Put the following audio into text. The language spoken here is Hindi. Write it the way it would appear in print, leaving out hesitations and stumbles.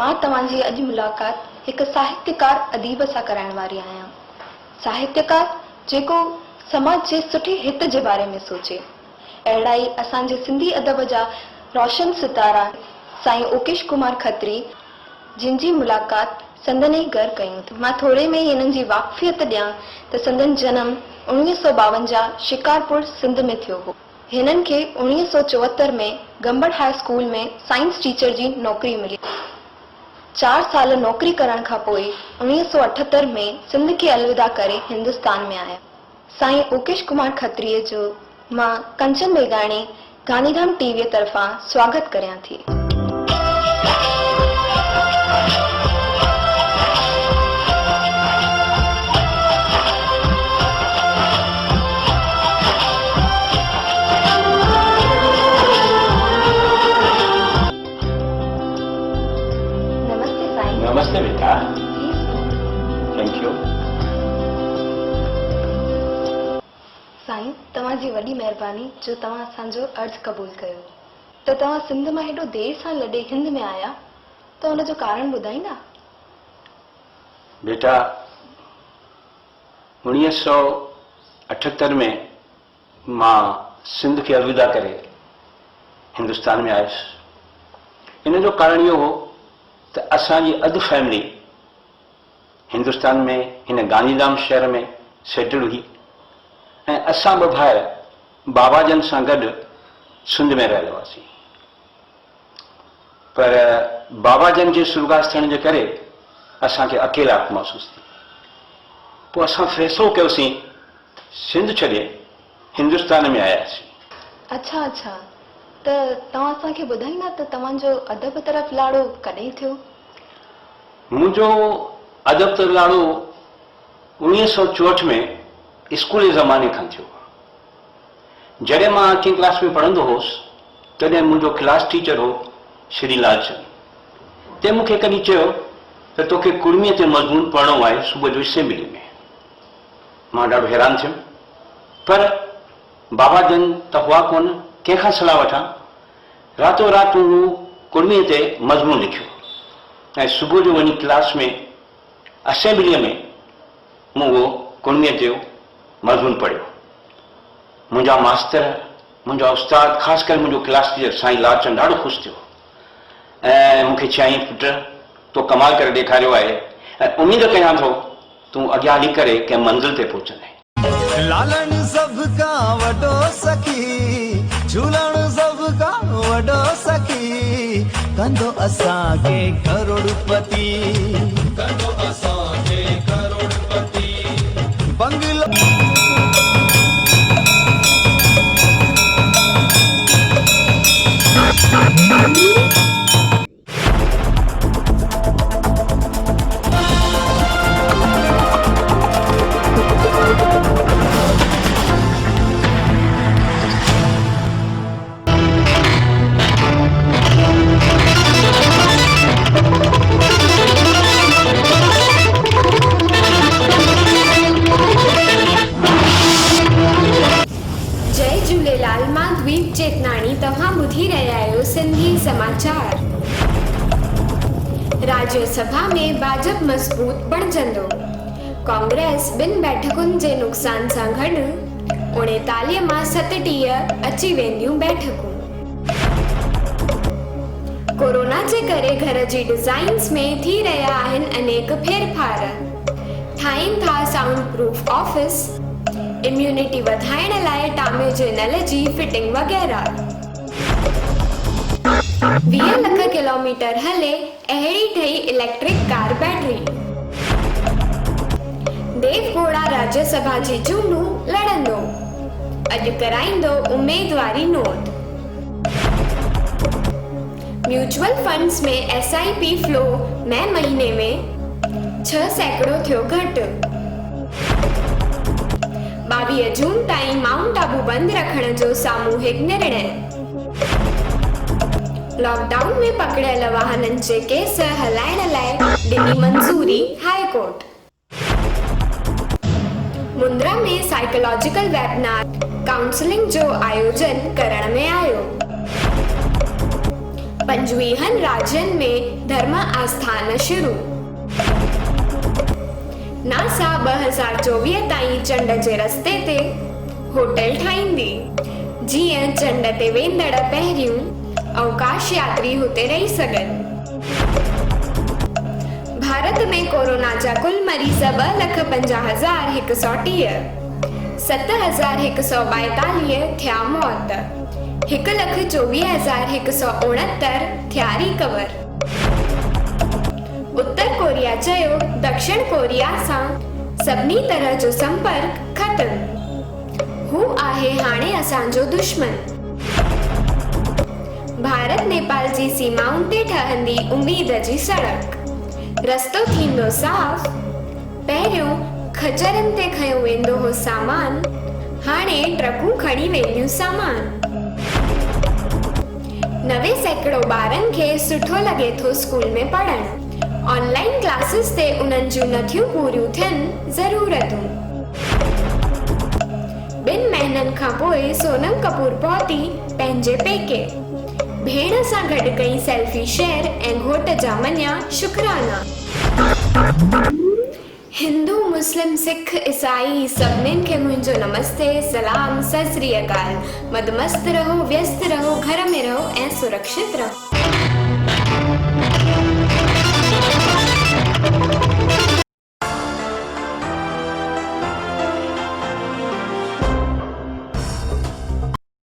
मां तव्हांजी अॼु मुलाक़ात हिकु साहित्यकार अदीब सां कराइण वारी आहियां। साहित्यकार जेको समाज जे सुठे हित जे बारे में सोचे। अहिड़ा ई असांजे सिंधी अदब जा रोशन सितारा साईं ओकेश कुमार खत्री, जिन जी मुलाक़ात संदन ई घर कयूं। मां थोरे में ही हिननि जी वाक़फ़ियत ॾियां त संदन जनम 1952 शिकारपुर सिंध में थियो हो। हिननि खे 1974 में गंबड़ हाई स्कूल में साइंस टीचर जी नौकरी मिली। 4 साल नौकरी करण खां पोइ 1978 में सिंध खे अलविदा करे हिंदुस्तान में आया। साईं ओकेश कुमार खत्रीअ जो मां कंचन बेगाणी गांधीधाम टीवीअ तरफ़ां स्वागत करियां थी। नमस्ते बेटा। Thank you. साईं, तव्हांजी वॾी महिरबानी जो तव्हां असांजो अर्ज़ क़बूल कयो। त तव्हां सिंध मां हेॾो देर सां लॾे हिंद में आया, त हुन जो कारण ॿुधाईंदा? बेटा, 1978 में मां सिंध खे अलविदा करे हिंदुस्तान में आयुसि। इन जो कारण इहो हो त असांजी अधु फैमिली हिंदुस्तान में हिन गांधीधाम शहर में सेटल हुई ऐं असां ॿ भाइर बाबाजन सां गॾु सिंध में रहियल हुआसीं। पर बाबाजन जे सुर्गवास थियण जे करे असांखे अकेलापन महसूस थी। पोइ असां फ़ैसिलो कयोसीं सिंध छॾे हिंदुस्तान में आयासीं। अच्छा अच्छा, त तव्हां असांखे ॿुधाईंदा त तव्हांजो अदब तरफ़ लाड़ो कॾहिं थियो? मुंहिंजो अदब तरफ़ लाड़ो 1964 में स्कूल जे ज़माने खां थियो। जॾहिं मां 8वीं क्लास में पढ़ंदो हुउसि तॾहिं मुंहिंजो क्लास टीचर हो श्री लालचंद। ते मूंखे कॾहिं चयो त तोखे कुड़मीअ ते मज़मून पढ़णो आहे सुबुह जो असेंबली में। मां ॾाढो हैरान थियुमि, पर बाबाजन त हुआ कोन, कंहिंखां सलाह वठां। रातो राति हू कुड़मीअ ते मज़मून लिखियो ऐं सुबुह जो वञी क्लास में असेंबलीअ में मूं उहो कुड़मीअ ते मज़मून पढ़ियो। मुंहिंजा मास्तर, मुंहिंजा उस्ताद, ख़ासि करे मुंहिंजो क्लास टीचर साईं लालचंद ॾाढो ख़ुशि थियो ऐं मूंखे चयाईं, पुट तो कमाल करे ॾेखारियो आहे ऐं उमेद कयां थो तूं अॻियां हली करे कंहिं मंज़िल ते पहुचंदे। लालण सबका वडो सखी, झूलण सबका वडो सखी, कंदो असांखे करोड़पति, कंदो असांखे करोड़पति। बंगलो राज्यसभा में भाजपा मजबूत बणजंदो। कांग्रेस 2 बैठकुनि जे नुक़सान सां गॾु 39 मां 37 अची वेंदियूं बैठकूं। कोरोना जे करे घर जी डिज़ाइन्स में थी रहिया आहिनि अनेक फेरफार। ठाहिनि था साउंड प्रूफ ऑफिस, इम्यूनिटी वधाइण लाइ टामे जे नल जी फिटिंग वग़ैरह। 20 लख किलोमीटर हले अहिड़ी ठही electric car battery. Deve Gowda Rajya Sabha जी चूंडूं लड़ंदो, अॼु कराईंदो उम्मीदवारी नोट। म्यूचुअल फंड्स में SIP फ्लो मई महीने में 6 सैकड़ो थियो घटि। 22 जून ताईं माउंट आबू बंदि रखण जो सामूहिक निर्णय। लॉकडाउन में पकड़ियल वाहननि जे केस हलाइण लाइ ॾिनी मंज़ूरी हाई कोर्ट। मुंद्रा में साइकोलॉजिकल वेबिनार काउंसलिंग जो आयोजन करण में आयो। 25 राज्यनि में धर्म आस्थान शुरू। नासा 2024 ताईं चंड जे रस्ते ते होटल ठाहींदी, जीअं चंड ते वेंदड़ पहिरियों अवकाश यात्री हुते रही सघनि। भारत में कोरोना जा कुल मरीज़ 2,50,130, 7,142 थिया मौत, 1,24,169 थिया रिकवर। उत्तर कोरिया चयो दक्षिण कोरिया सां सभिनी तरह जो संपर्क खत्म, हू आहे हाणे असांजो दुश्मन। भारत नेपाल जी सीमाउनि ते ठहंदी उम्मीद जी सड़क, रस्तो थींदो साफ़। पहिरियों खचरनि ते खयो वेंदो हो सामान, हाणे ट्रकूं खणी वेंदियूं सामान। 90 सैकड़ो ॿारनि खे सुठो लॻे थो स्कूल में पढ़णु, ऑनलाइन क्लासेस ते उन्हनि जूं नथियूं पूरियूं थियनि ज़रूरतूं। 2 महीननि खां पोइ सोनम कपूर पहुती पंहिंजे पेके, भेण सां गॾु कई सेल्फी शेयर ऐं घोट जा मञिया शुक्राना। हिंदू मुस्लिम सिख ईसाई सभिनीनि खे मुंहिंजो नमस्ते, सलाम, सत श्री अकाल। मदमस्त रहो, व्यस्त रहो, घर में रहो ऐं सुरक्षित रहो।